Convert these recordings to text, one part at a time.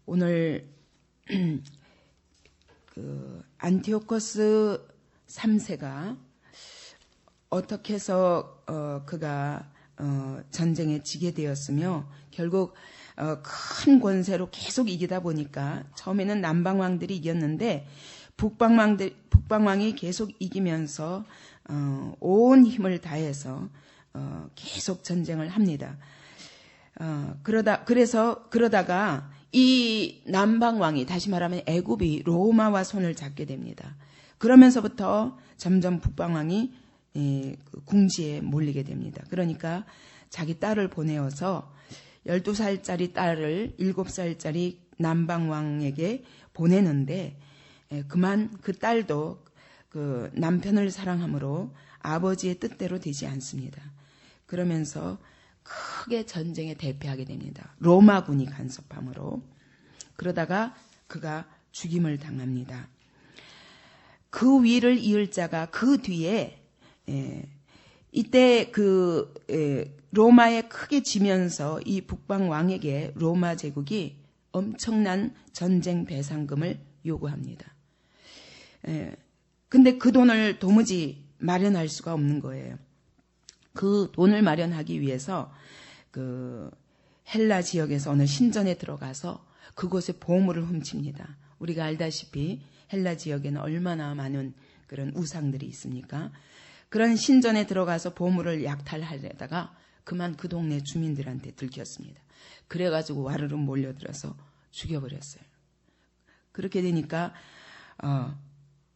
오늘 그 안티오코스 3세가 어떻게 해서 그가 전쟁에 지게 되었으며 결국 큰 권세로 계속 이기다 보니까 처음에는 남방왕들이 이겼는데 북방왕이 계속 이기면서 온 힘을 다해서 계속 전쟁을 합니다. 그러다가 이 남방왕이, 다시 말하면 애굽이 로마와 손을 잡게 됩니다. 그러면서부터 점점 북방왕이 궁지에 몰리게 됩니다. 그러니까 자기 딸을 보내어서 12살짜리 딸을 7살짜리 남방왕에게 보내는데 그만 그 딸도 그 남편을 사랑함으로 아버지의 뜻대로 되지 않습니다. 그러면서 크게 전쟁에 대패하게 됩니다. 로마군이 간섭함으로. 그러다가 그가 죽임을 당합니다. 그 위를 이을 자가 그 뒤에 이때 로마에 크게 지면서 이 북방 왕에게 로마 제국이 엄청난 전쟁 배상금을 요구합니다. 근데 그 돈을 도무지 마련할 수가 없는 거예요. 그 돈을 마련하기 위해서 그 헬라 지역에서 어느 신전에 들어가서 그곳에 보물을 훔칩니다. 우리가 알다시피 헬라 지역에는 얼마나 많은 그런 우상들이 있습니까? 그런 신전에 들어가서 보물을 약탈하려다가 그만 그 동네 주민들한테 들켰습니다. 그래가지고 와르르 몰려들어서 죽여버렸어요. 그렇게 되니까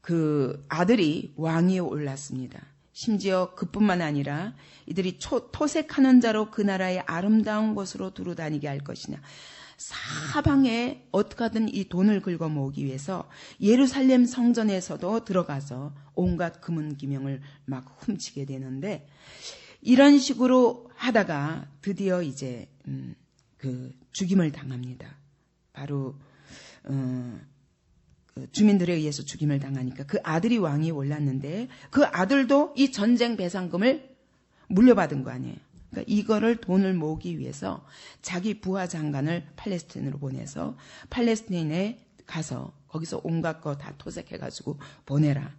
그 아들이 왕위에 올랐습니다. 심지어 그뿐만 아니라 이들이 토색하는 자로 그 나라의 아름다운 곳으로 두루 다니게 할 것이냐. 사방에 어떻게든 이 돈을 긁어 모으기 위해서 예루살렘 성전에서도 들어가서 온갖 금은기명을 막 훔치게 되는데, 이런 식으로 하다가 드디어 이제 그 죽임을 당합니다. 바로 주민들에 의해서 죽임을 당하니까 그 아들이 왕위에 올랐는데 그 아들도 이 전쟁 배상금을 물려받은 거 아니에요. 그러니까 이거를 돈을 모으기 위해서 자기 부하 장관을 팔레스틴으로 보내서 팔레스틴에 가서 거기서 온갖 거 다 토색해가지고 보내라.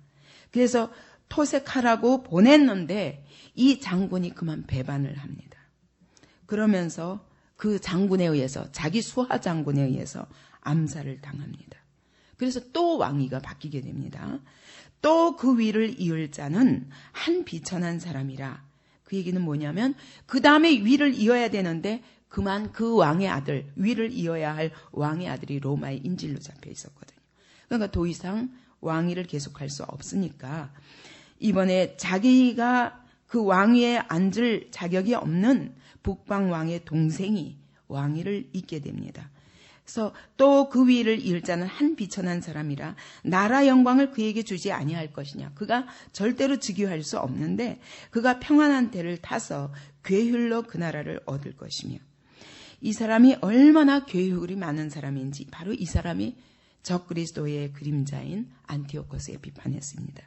그래서 토색하라고 보냈는데 이 장군이 그만 배반을 합니다. 그러면서 그 장군에 의해서, 자기 수하 장군에 의해서 암살을 당합니다. 그래서 또 왕위가 바뀌게 됩니다. 또 그 위를 이을 자는 한 비천한 사람이라. 그 얘기는 뭐냐면 그 다음에 위를 이어야 되는데 그만 그 왕의 아들, 위를 이어야 할 왕의 아들이 로마의 인질로 잡혀 있었거든요. 그러니까 더 이상 왕위를 계속할 수 없으니까 이번에 자기가 그 왕위에 앉을 자격이 없는 북방 왕의 동생이 왕위를 잇게 됩니다. 그래서 또 그 위를 이을 자는 한 비천한 사람이라 나라 영광을 그에게 주지 아니할 것이냐. 그가 절대로 즉위할 수 없는데 그가 평안한 때를 타서 괴휼로 그 나라를 얻을 것이며, 이 사람이 얼마나 괴휼이 많은 사람인지 바로 이 사람이 적그리스도의 그림자인 안티오코스에 비판했습니다.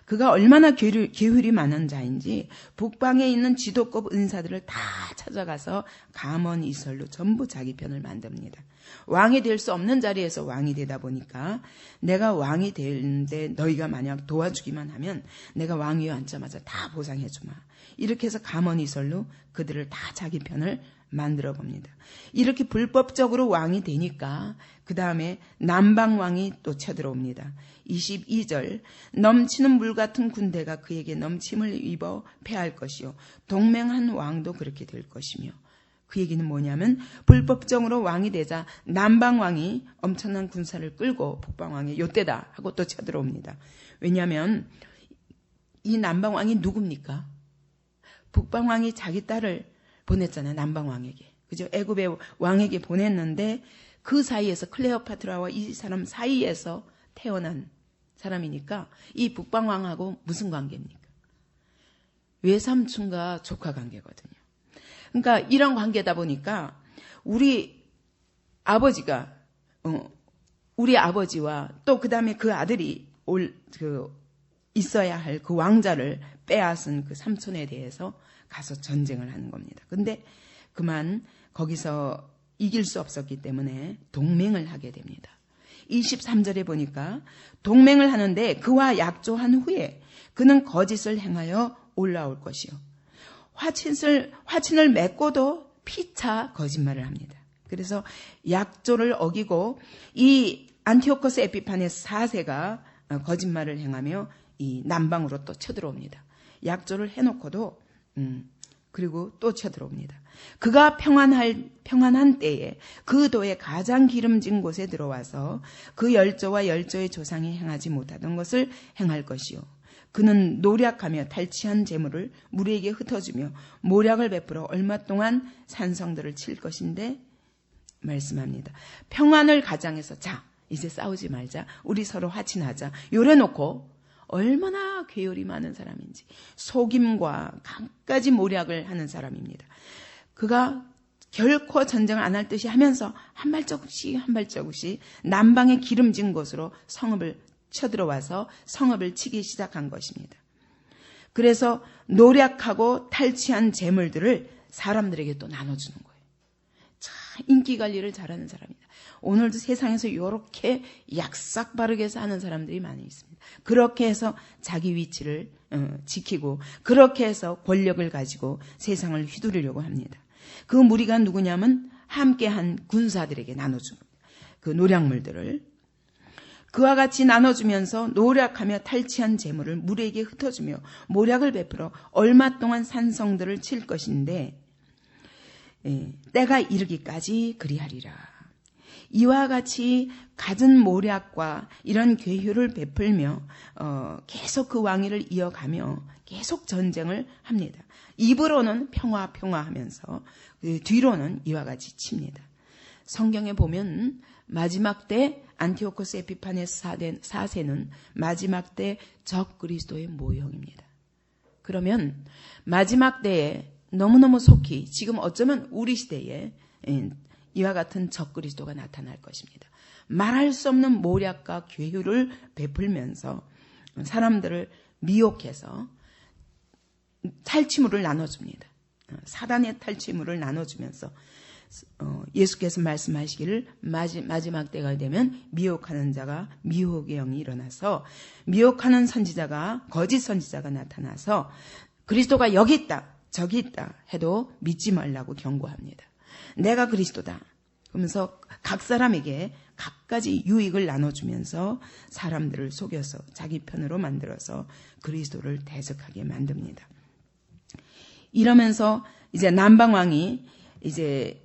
그가 얼마나 괴휼이 많은 자인지 북방에 있는 지도급 은사들을 다 찾아가서 가문 이설로 전부 자기 편을 만듭니다. 왕이 될 수 없는 자리에서 왕이 되다 보니까 내가 왕이 되는데 너희가 만약 도와주기만 하면 내가 왕위에 앉자마자 다 보상해 주마. 이렇게 해서 가문 이설로 그들을 다 자기 편을 만들어 봅니다. 이렇게 불법적으로 왕이 되니까 그 다음에 남방왕이 또 쳐들어옵니다. 22절, 넘치는 물 같은 군대가 그에게 넘침을 입어 패할 것이요 동맹한 왕도 그렇게 될 것이며, 그 얘기는 뭐냐면 불법적으로 왕이 되자 남방왕이 엄청난 군사를 끌고 북방왕의 요때다 하고 또 쳐들어옵니다. 왜냐하면 이 남방왕이 누굽니까? 북방왕이 자기 딸을 보냈잖아요. 남방왕에게. 그죠? 애굽의 왕에게 보냈는데 그 사이에서 클레오파트라와 이 사람 사이에서 태어난 사람이니까 이 북방왕하고 무슨 관계입니까? 외삼촌과 조카 관계거든요. 그러니까 이런 관계다 보니까 우리 아버지가 우리 아버지와 또 그다음에 그 아들이 있어야 할 그 왕자를 빼앗은 그 삼촌에 대해서 가서 전쟁을 하는 겁니다. 근데 그만 거기서 이길 수 없었기 때문에 동맹을 하게 됩니다. 23절에 보니까 동맹을 하는데 그와 약조한 후에 그는 거짓을 행하여 올라올 것이요. 화친을 맺고도 피차 거짓말을 합니다. 그래서 약조를 어기고 이 안티오코스 에피파네스 4세가 거짓말을 행하며 이 남방으로 또 쳐들어옵니다. 약조를 해놓고도 그리고 또 쳐들어옵니다. 그가 평안한 때에 그 도의 가장 기름진 곳에 들어와서 그 열조와 열조의 조상이 행하지 못하던 것을 행할 것이요. 그는 노략하며 탈취한 재물을 무리에게 흩어주며 모략을 베풀어 얼마 동안 산성들을 칠 것인데 말씀합니다. 평안을 가장해서 자 이제 싸우지 말자. 우리 서로 화친하자. 요래놓고 얼마나 괴열이 많은 사람인지 속임과 갖가지 모략을 하는 사람입니다. 그가 결코 전쟁을 안 할 듯이 하면서 한 발자국씩 남방의 기름진 곳으로 성읍을 쳐들어와서 성읍을 치기 시작한 것입니다. 그래서 노략하고 탈취한 재물들을 사람들에게 또 나눠주는 거예요. 참 인기 관리를 잘하는 사람입니다. 오늘도 세상에서 이렇게 약삭 바르게 사는 사람들이 많이 있습니다. 그렇게 해서 자기 위치를 지키고 그렇게 해서 권력을 가지고 세상을 휘두르려고 합니다. 그 무리가 누구냐면 함께한 군사들에게 나눠준 겁니다. 그 노략물들을 그와 같이 나눠주면서 노략하며 탈취한 재물을 무리에게 흩어주며 모략을 베풀어 얼마 동안 산성들을 칠 것인데 때가 이르기까지 그리하리라. 이와 같이 갖은 모략과 이런 괴효를 베풀며 계속 그 왕위를 이어가며 계속 전쟁을 합니다. 입으로는 평화 하면서 뒤로는 이와 같이 칩니다. 성경에 보면 마지막 때 안티오코스 에피파네스 4세는 마지막 때 적그리스도의 모형입니다. 그러면 마지막 때에 너무너무 속히 지금 어쩌면 우리 시대에 이와 같은 적그리스도가 나타날 것입니다. 말할 수 없는 모략과 괴효를 베풀면서 사람들을 미혹해서 탈취물을 나눠줍니다. 사단의 탈취물을 나눠주면서 예수께서 말씀하시기를 마지막 때가 되면 미혹하는 자가 미혹의 영이 일어나서 미혹하는 선지자가 거짓 선지자가 나타나서 그리스도가 여기 있다 저기 있다 해도 믿지 말라고 경고합니다. 내가 그리스도다 그러면서 각 사람에게 각가지 유익을 나눠주면서 사람들을 속여서 자기 편으로 만들어서 그리스도를 대적하게 만듭니다. 이러면서 이제 남방왕이 이제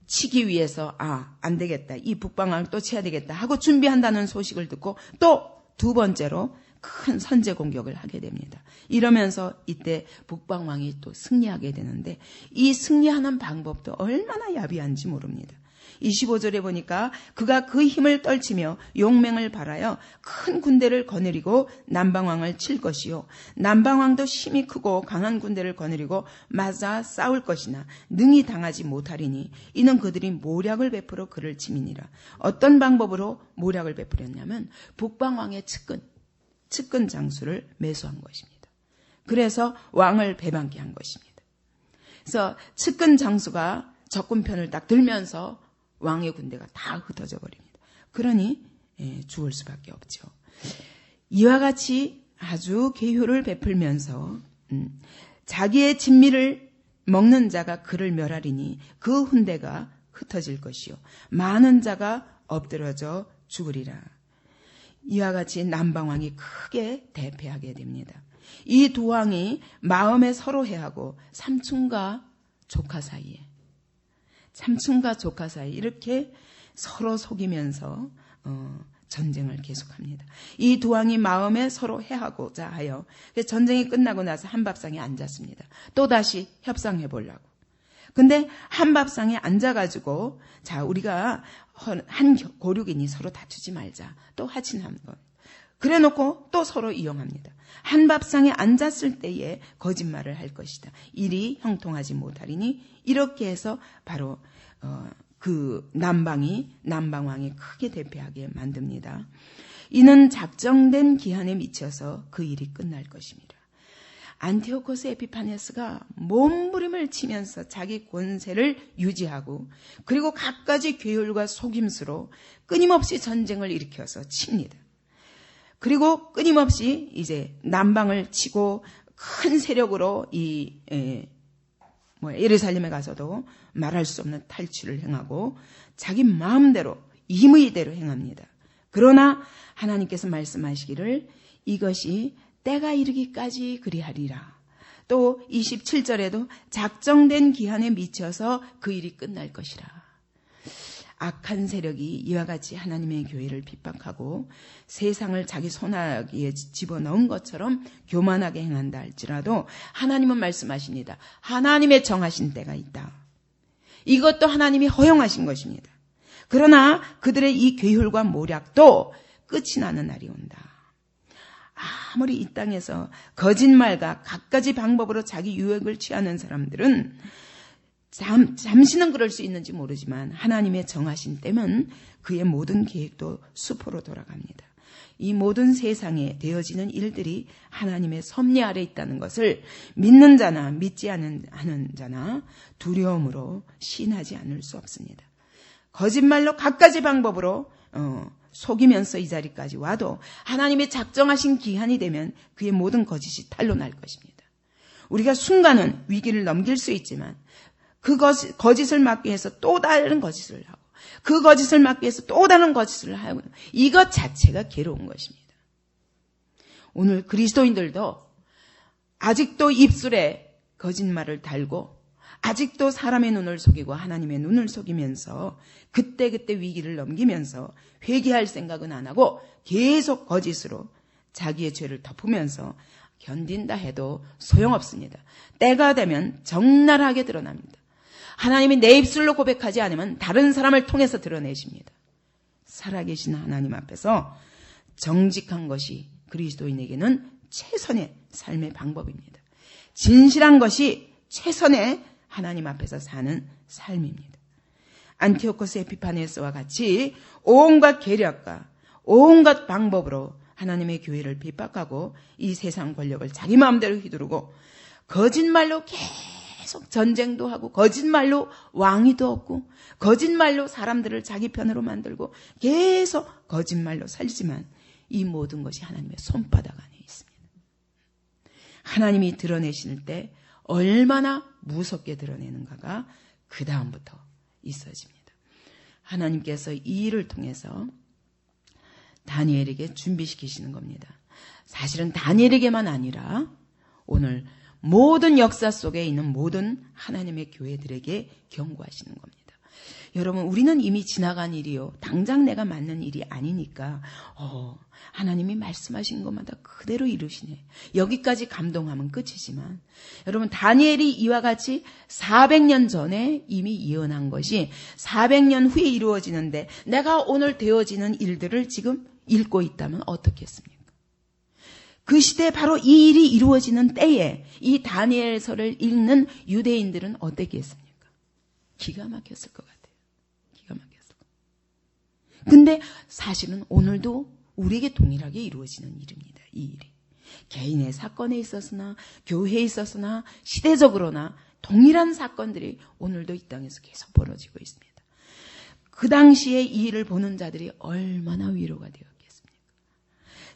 치기 위해서 안 되겠다. 이 북방왕을 또 쳐야 되겠다 하고 준비한다는 소식을 듣고 또 두 번째로 큰 선제 공격을 하게 됩니다. 이러면서 이때 북방왕이 또 승리하게 되는데 이 승리하는 방법도 얼마나 야비한지 모릅니다. 25절에 보니까 그가 그 힘을 떨치며 용맹을 발하여 큰 군대를 거느리고 남방왕을 칠 것이요 남방왕도 힘이 크고 강한 군대를 거느리고 맞아 싸울 것이나 능히 당하지 못하리니 이는 그들이 모략을 베풀어 그를 침이니라. 어떤 방법으로 모략을 베풀었냐면 북방왕의 측근 장수를 매수한 것입니다. 그래서 왕을 배반케 한 것입니다. 그래서 측근 장수가 적군편을 딱 들면서 왕의 군대가 다 흩어져 버립니다. 그러니 죽을 수밖에 없죠. 이와 같이 아주 괴효를 베풀면서 자기의 진미를 먹는 자가 그를 멸하리니 그 군대가 흩어질 것이요 많은 자가 엎드러져 죽으리라. 이와 같이 남방왕이 크게 대패하게 됩니다. 이 두 왕이 마음에 서로 해하고 삼촌과 조카 사이에 이렇게 서로 속이면서 전쟁을 계속합니다. 이 두 왕이 마음에 서로 해하고자 하여 전쟁이 끝나고 나서 한밥상에 앉았습니다. 또다시 협상해 보려고. 근데 한밥상에 앉아가지고 자 우리가 한 고륙이니 서로 다투지 말자. 또 하친하는 것. 그래놓고 또 서로 이용합니다. 한밥상에 앉았을 때에 거짓말을 할 것이다. 일이 형통하지 못하리니 이렇게 해서 바로 그 남방왕이 크게 대패하게 만듭니다. 이는 작정된 기한에 미쳐서 그 일이 끝날 것입니다. 안티오코스 에피파네스가 몸부림을 치면서 자기 권세를 유지하고 그리고 갖가지 괴율과 속임수로 끊임없이 전쟁을 일으켜서 칩니다. 그리고 끊임없이 이제 남방을 치고 큰 세력으로 예루살렘에 가서도 말할 수 없는 탈취를 행하고 자기 마음대로 임의대로 행합니다. 그러나 하나님께서 말씀하시기를 이것이 때가 이르기까지 그리하리라. 또 27절에도 작정된 기한에 미쳐서 그 일이 끝날 것이라. 악한 세력이 이와 같이 하나님의 교회를 핍박하고 세상을 자기 손아귀에 집어넣은 것처럼 교만하게 행한다 할지라도 하나님은 말씀하십니다. 하나님의 정하신 때가 있다. 이것도 하나님이 허용하신 것입니다. 그러나 그들의 이 괴율과 모략도 끝이 나는 날이 온다. 아무리 이 땅에서 거짓말과 갖가지 방법으로 자기 유익을 취하는 사람들은 잠시는 그럴 수 있는지 모르지만 하나님의 정하신 때면 그의 모든 계획도 수포로 돌아갑니다. 이 모든 세상에 되어지는 일들이 하나님의 섭리 아래 있다는 것을 믿는 자나 믿지 않는 자나 두려움으로 신하지 않을 수 없습니다. 거짓말로 갖가지 방법으로 속이면서 이 자리까지 와도 하나님의 작정하신 기한이 되면 그의 모든 거짓이 탄로날 것입니다. 우리가 순간은 위기를 넘길 수 있지만 그 거짓을 막기 위해서 또 다른 거짓을 하고 그 거짓을 막기 위해서 또 다른 거짓을 하고 이것 자체가 괴로운 것입니다. 오늘 그리스도인들도 아직도 입술에 거짓말을 달고 아직도 사람의 눈을 속이고 하나님의 눈을 속이면서 그때그때 위기를 넘기면서 회개할 생각은 안 하고 계속 거짓으로 자기의 죄를 덮으면서 견딘다 해도 소용없습니다. 때가 되면 적나라하게 드러납니다. 하나님이 내 입술로 고백하지 않으면 다른 사람을 통해서 드러내십니다. 살아계신 하나님 앞에서 정직한 것이 그리스도인에게는 최선의 삶의 방법입니다. 진실한 것이 최선의 하나님 앞에서 사는 삶입니다. 안티오코스 에피파네스와 같이 온갖 계략과 온갖 방법으로 하나님의 교회를 핍박하고 이 세상 권력을 자기 마음대로 휘두르고 거짓말로 계속 전쟁도 하고 거짓말로 왕위도 얻고 거짓말로 사람들을 자기 편으로 만들고 계속 거짓말로 살지만 이 모든 것이 하나님의 손바닥 안에 있습니다. 하나님이 드러내실 때 얼마나 무섭게 드러내는가가 그 다음부터 있어집니다. 하나님께서 이 일을 통해서 다니엘에게 준비시키시는 겁니다. 사실은 다니엘에게만 아니라 오늘 모든 역사 속에 있는 모든 하나님의 교회들에게 경고하시는 겁니다. 여러분, 우리는 이미 지나간 일이요. 당장 내가 맞는 일이 아니니까 하나님이 말씀하신 것마다 그대로 이루시네. 여기까지 감동하면 끝이지만 여러분, 다니엘이 이와 같이 400년 전에 이미 예언한 것이 400년 후에 이루어지는데 내가 오늘 되어지는 일들을 지금 읽고 있다면 어떻겠습니까? 그 시대에 바로 이 일이 이루어지는 때에 이 다니엘서를 읽는 유대인들은 어땠겠습니까? 기가 막혔을 것 같아요. 기가 막혔을 것 같아요. 근데 사실은 오늘도 우리에게 동일하게 이루어지는 일입니다. 이 일이. 개인의 사건에 있어서나 교회에 있어서나 시대적으로나 동일한 사건들이 오늘도 이 땅에서 계속 벌어지고 있습니다. 그 당시에 이 일을 보는 자들이 얼마나 위로가 되었겠습니까?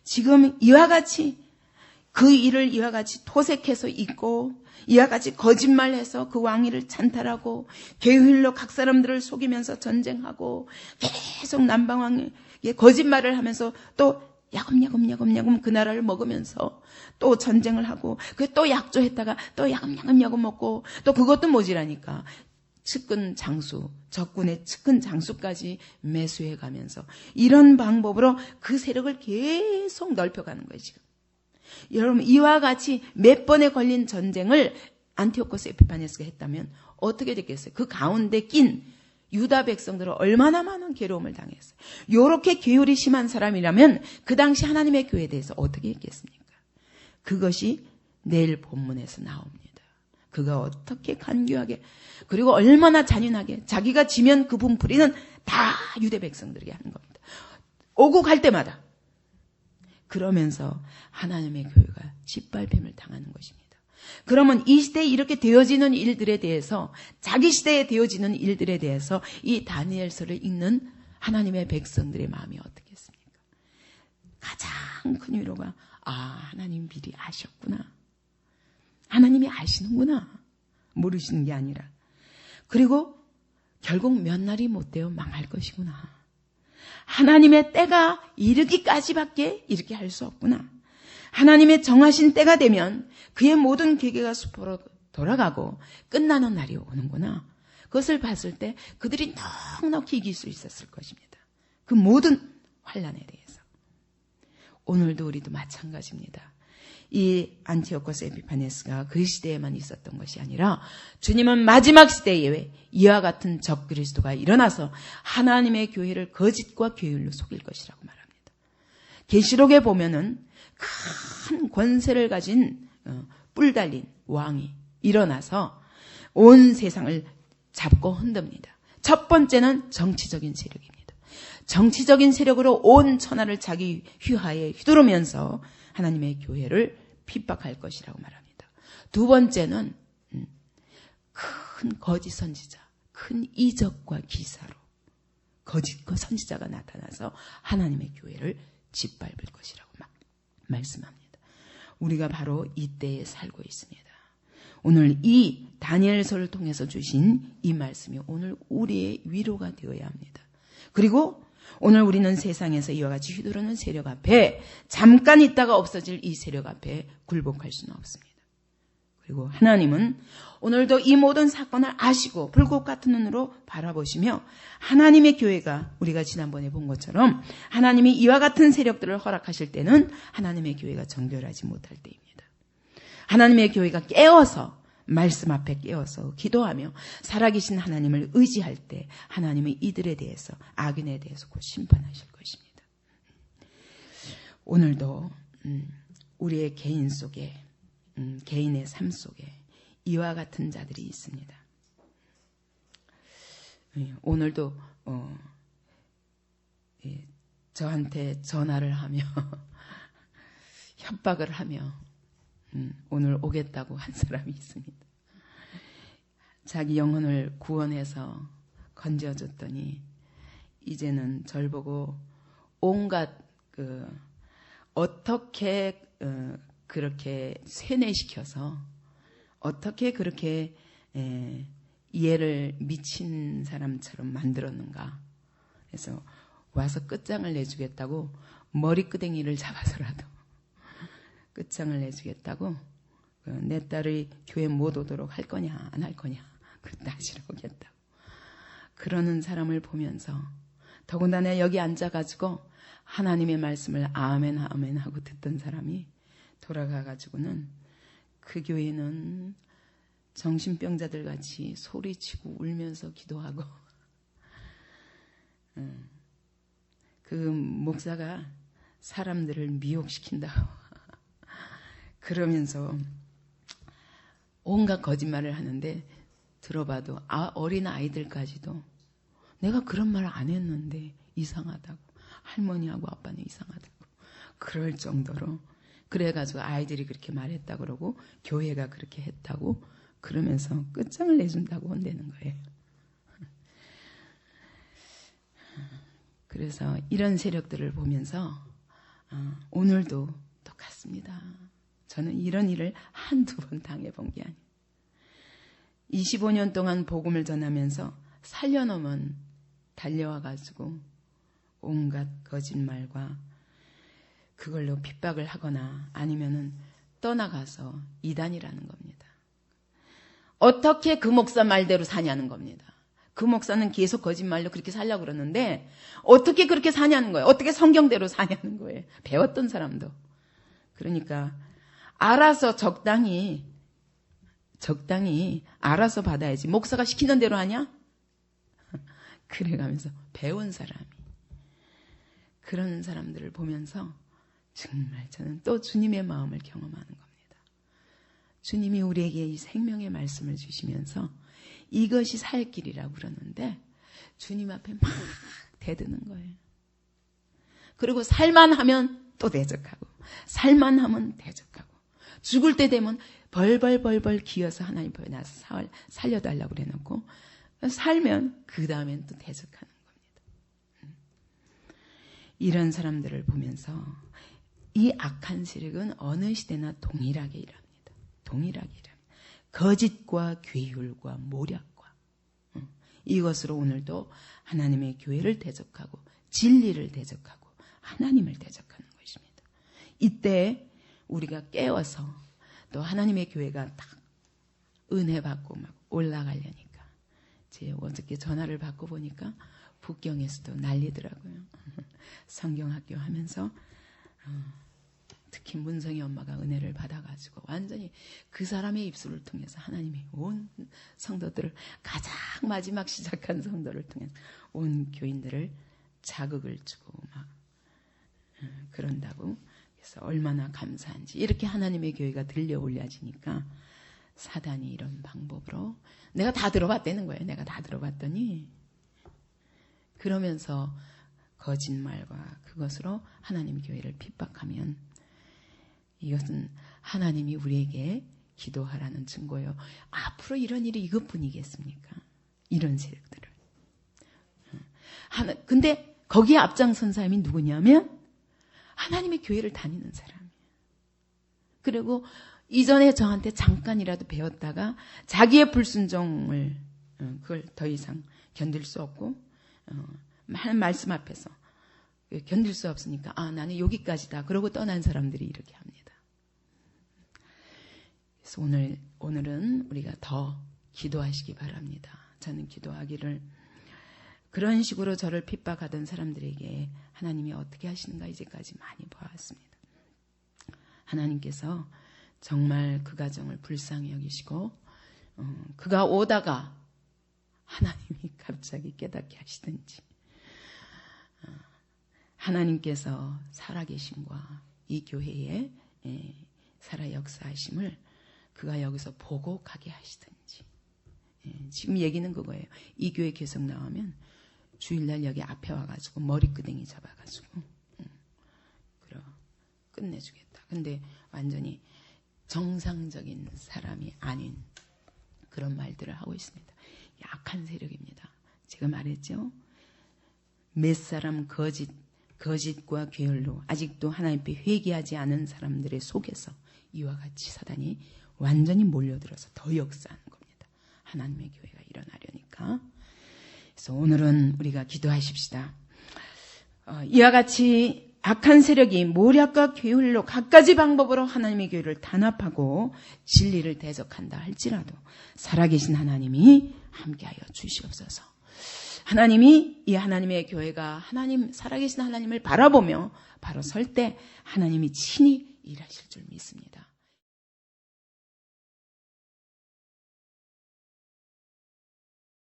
지금 이와 같이 그 일을 이와 같이 토색해서 잊고 이와 같이 거짓말해서 그 왕위를 찬탈하고 계율로 각 사람들을 속이면서 전쟁하고 계속 남방왕에게 거짓말을 하면서 또 야금야금 그 나라를 먹으면서 또 전쟁을 하고 그 또 약조했다가 또 야금 먹고 또 그것도 모자라니까 측근 장수, 적군의 측근 장수까지 매수해 가면서 이런 방법으로 그 세력을 계속 넓혀가는 거예요, 지금. 여러분, 이와 같이 몇 번에 걸린 전쟁을 안티오코스 에피파네스가 했다면 어떻게 됐겠어요? 그 가운데 낀 유다 백성들은 얼마나 많은 괴로움을 당했어요. 이렇게 계율이 심한 사람이라면 그 당시 하나님의 교회에 대해서 어떻게 했겠습니까? 그것이 내일 본문에서 나옵니다. 그가 어떻게 간교하게 그리고 얼마나 잔인하게 자기가 지면 그 분풀이는 다 유대 백성들에게 하는 겁니다. 오고 갈 때마다. 그러면서 하나님의 교회가 짓밟힘을 당하는 것입니다. 그러면 이 시대에 이렇게 되어지는 일들에 대해서, 자기 시대에 되어지는 일들에 대해서 이 다니엘서를 읽는 하나님의 백성들의 마음이 어떻겠습니까? 가장 큰 위로가 하나님 미리 아셨구나. 하나님이 아시는구나. 모르시는 게 아니라. 그리고 결국 몇 날이 못 되어 망할 것이구나. 하나님의 때가 이르기까지밖에 이렇게 할 수 없구나. 하나님의 정하신 때가 되면 그의 모든 계계가 수포로 돌아가고 끝나는 날이 오는구나. 그것을 봤을 때 그들이 넉넉히 이길 수 있었을 것입니다. 그 모든 환난에 대해서. 오늘도 우리도 마찬가지입니다. 이 안티오코스 에피파네스가 그 시대에만 있었던 것이 아니라 주님은 마지막 시대에 이와 같은 적그리스도가 일어나서 하나님의 교회를 거짓과 괴율로 속일 것이라고 말합니다. 계시록에 보면은 큰 권세를 가진 뿔 달린 왕이 일어나서 온 세상을 잡고 흔듭니다. 첫 번째는 정치적인 세력입니다. 정치적인 세력으로 온 천하를 자기 휘하에 휘두르면서 하나님의 교회를 핍박할 것이라고 말합니다. 두 번째는 큰 거짓 선지자, 큰 이적과 기사로 거짓과 선지자가 나타나서 하나님의 교회를 짓밟을 것이라고 말씀합니다. 우리가 바로 이때에 살고 있습니다. 오늘 이 다니엘서를 통해서 주신 이 말씀이 오늘 우리의 위로가 되어야 합니다. 그리고 오늘 우리는 세상에서 이와 같이 휘두르는 세력 앞에 잠깐 있다가 없어질 이 세력 앞에 굴복할 수는 없습니다. 그리고 하나님은 오늘도 이 모든 사건을 아시고 불꽃 같은 눈으로 바라보시며 하나님의 교회가 우리가 지난번에 본 것처럼 하나님이 이와 같은 세력들을 허락하실 때는 하나님의 교회가 정결하지 못할 때입니다. 하나님의 교회가 깨어서 말씀 앞에 깨어서 기도하며 살아계신 하나님을 의지할 때 하나님은 이들에 대해서 악인에 대해서 곧 심판하실 것입니다. 오늘도 우리의 개인 속에 개인의 삶 속에 이와 같은 자들이 있습니다. 오늘도 저한테 전화를 하며 협박을 하며 오늘 오겠다고 한 사람이 있습니다. 자기 영혼을 구원해서 건져줬더니 이제는 절 보고 온갖 어떻게 그렇게 세뇌시켜서 어떻게 그렇게 이해를 미친 사람처럼 만들었는가. 그래서 와서 끝장을 내주겠다고 머리끄댕이를 잡아서라도 끝장을 내주겠다고 내 딸이 교회 못 오도록 할 거냐 안 할 거냐 그걸 따지러 오겠다고 그러는 사람을 보면서 더군다나 여기 앉아가지고 하나님의 말씀을 아멘 아멘 하고 듣던 사람이 돌아가가지고는 그 교회는 정신병자들 같이 소리치고 울면서 기도하고 그 목사가 사람들을 미혹시킨다고 그러면서 온갖 거짓말을 하는데 들어봐도 어린 아이들까지도 내가 그런 말 안 했는데 이상하다고 할머니하고 아빠는 이상하다고 그럴 정도로 그래가지고 아이들이 그렇게 말했다 그러고 교회가 그렇게 했다고 그러면서 끝장을 내준다고 혼내는 거예요. 그래서 이런 세력들을 보면서 오늘도 똑같습니다. 저는 이런 일을 한두 번 당해본 게 아니에요. 25년 동안 복음을 전하면서 살려놓으면 달려와가지고 온갖 거짓말과 그걸로 핍박을 하거나 아니면은 떠나가서 이단이라는 겁니다. 어떻게 그 목사 말대로 사냐는 겁니다. 그 목사는 계속 거짓말로 그렇게 살려고 그러는데 어떻게 그렇게 사냐는 거예요. 어떻게 성경대로 사냐는 거예요. 배웠던 사람도. 그러니까 알아서 적당히 알아서 받아야지. 목사가 시키는 대로 하냐? 그래가면서 배운 사람이 그런 사람들을 보면서 정말 저는 또 주님의 마음을 경험하는 겁니다. 주님이 우리에게 이 생명의 말씀을 주시면서 이것이 살 길이라고 그러는데 주님 앞에 막 대드는 거예요. 그리고 살만 하면 또 대적하고 살만 하면 대적하고 죽을 때 되면 벌벌 기어서 하나님 보여 나서 살려달라고 그래놓고 살면 그 다음엔 또 대적하는 겁니다. 이런 사람들을 보면서 이 악한 세력은 어느 시대나 동일하게 일합니다. 동일하게 일합니다. 거짓과 괴율과 모략과 이것으로 오늘도 하나님의 교회를 대적하고 진리를 대적하고 하나님을 대적하는 것입니다. 이때 우리가 깨어서 또 하나님의 교회가 딱 은혜 받고 막 올라가려니까 제가 어저께 전화를 받고 보니까 북경에서도 난리더라고요. 성경학교 하면서 특히 문성희 엄마가 은혜를 받아가지고 완전히 그 사람의 입술을 통해서 하나님이 온 성도들을 가장 마지막 시작한 성도를 통해서 온 교인들을 자극을 주고 막 그런다고. 그래서 얼마나 감사한지. 이렇게 하나님의 교회가 들려 올려지니까 사단이 이런 방법으로 내가 다 들어봤다는 거예요. 내가 다 들어봤더니 그러면서 거짓말과 그것으로 하나님의 교회를 핍박하면 이것은 하나님이 우리에게 기도하라는 증거예요. 앞으로 이런 일이 이것뿐이겠습니까? 이런 세력들을. 근데 거기에 앞장선 사람이 누구냐면 하나님의 교회를 다니는 사람이에요. 그리고 이전에 저한테 잠깐이라도 배웠다가 자기의 불순종을 그걸 더 이상 견딜 수 없고 하나님 말씀 앞에서 견딜 수 없으니까 나는 여기까지다. 그러고 떠난 사람들이 이렇게 합니다. 그래서 오늘은 우리가 더 기도하시기 바랍니다. 저는 기도하기를 그런 식으로 저를 핍박하던 사람들에게 하나님이 어떻게 하시는가 이제까지 많이 보았습니다. 하나님께서 정말 그 가정을 불쌍히 여기시고 그가 오다가 하나님이 갑자기 깨닫게 하시든지 하나님께서 살아계심과 이 교회에 살아 역사하심을 그가 여기서 보고 가게 하시든지. 지금 얘기는 그거예요. 이 교회 계속 나오면 주일날 여기 앞에 와가지고 머리끄댕이 잡아가지고 그래 끝내주겠다. 근데 완전히 정상적인 사람이 아닌 그런 말들을 하고 있습니다. 약한 세력입니다. 제가 말했죠. 몇 사람 거짓과 게을로 아직도 하나님 앞에 회개하지 않은 사람들의 속에서 이와 같이 사단이 완전히 몰려들어서 더 역사하는 겁니다. 하나님의 교회가 일어나려니까. 그래서 오늘은 우리가 기도하십시다. 이와 같이 악한 세력이 모략과 게을로 갖가지 방법으로 하나님의 교회를 단합하고 진리를 대적한다 할지라도 살아계신 하나님이 함께하여 주시옵소서. 하나님이 이 하나님의 교회가 살아계신 하나님을 바라보며 바로 설 때 하나님이 친히 일하실 줄 믿습니다.